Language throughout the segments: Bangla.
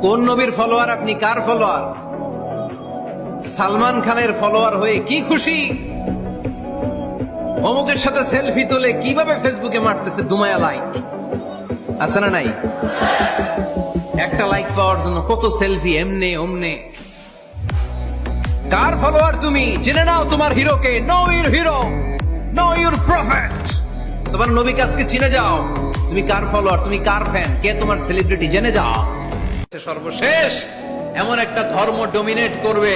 কোন নবীর ফলোয়ার আপনি? কার ফলোয়ার? সালমান খানের ফলোয়ার হয়ে কি খুশি? অমুকের সাথে সেলফি তোলে কিভাবে ফেসবুকে মারতেছে দুমায়া লাইক, আছে না নাই? একটা লাইক পাওয়ার জন্য কত সেলফি, এমনে ওমনে। কার ফলোয়ার তুমি? জেনে নাও তোমার হিরোকে। Know your hero, know your prophet. তোমার নবীকে আজকে চিনে যাও। তুমি কার ফলোয়ার, তুমি কার ফ্যান, কে তোমার সেলিব্রিটি, জেনে যাও। সর্বশেষ এমন একটা ধর্ম ডমিনেট করবে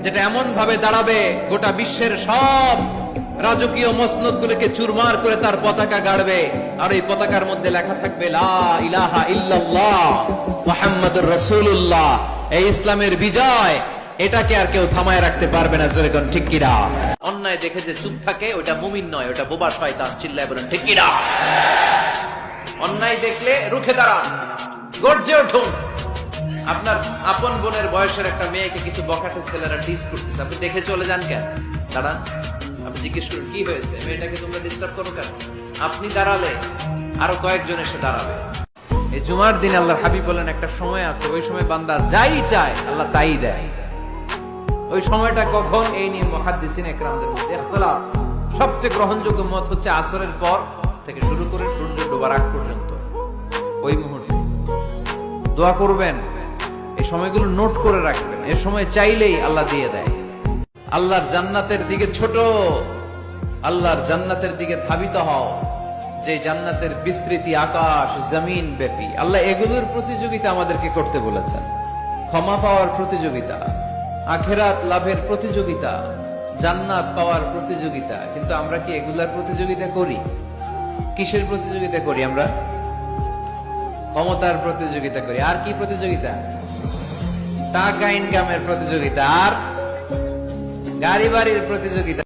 যেটা এমন ভাবে দাঁড়াবে গোটা বিশ্বের সব রাজকীয় মসনদ গুলোকে চুরমার করে তার পতাকা গাড়বে, আর এই পতাকার মধ্যে লেখা থাকবে লা ইলাহা ইল্লাল্লাহ মুহাম্মাদুর রাসূলুল্লাহ। এই ইসলামের বিজয়, এটাকে আর কেউ থামায় রাখতে পারবে না। জোরে কোন ঠিক কিনা? অন্যায় দেখে যে চুপ থাকে ওটা মুমিন নয়, ওটা বোবা শয়তান। চিল্লায় বলেন ঠিক কিনা? অন্যায় দেখলে রুখে দাঁড়ান, গর্জে উঠুন। আপনার আপন বোনের বয়সের একটা মেয়েকে কিছু বখাটে ছেলেরা ডিস করতেছে, আপনি দেখে চলে যান কেন? দাঁড়ান, আপনি জিজ্ঞেস করুন কি হয়েছে, মেয়েটাকে তোমরা ডিস্টার্ব করো কেন? আপনি দাঁড়ালে আরো কয়েকজন এসে দাঁড়াবে। এই জুমার দিন আল্লাহর হাবিব বলেন একটা সময় আছে, ওই সময় বান্দা যাই চায় আল্লাহ তাই দেয়। ওই সময়টা কখন? এই নিয়ে মুহাদ্দিসিন ইকরামদের মধ্যে ইখতিলাফ। সবচেয়ে গ্রহণযোগ্য মত হচ্ছে আসরের পর থেকে শুরু করে সূর্য ডোবার আগ পর্যন্ত। ওই মুহূর্তে দোয়া করবেন, এই সময়গুলো নোট করে রাখবেন। এই সময় চাইলেই আল্লাহ দিয়ে দেয়। আল্লাহর জান্নাতের দিকে ছোট, আল্লাহর জান্নাতের দিকে ধাবিত হও, যে জান্নাতের বিস্তৃতি আকাশ জমিন ব্যাপী। আল্লাহ এগুলোর প্রতিযোগিতা আমাদেরকে করতে বলেছেন। ক্ষমা পাওয়ার প্রতিযোগিতা, আখিরাত লাভের প্রতিযোগিতা, জান্নাত পাওয়ার প্রতিযোগিতা। কিন্তু আমরা কি এগুলার প্রতিযোগিতা করি? কিসের প্রতিযোগিতা করি আমরা? ক্ষমতার প্রতিযোগিতা করি। আর কি প্রতিযোগিতা? টাকা ইনকামের প্রতিযোগিতা, আর গাড়ি বাড়ির প্রতিযোগিতা।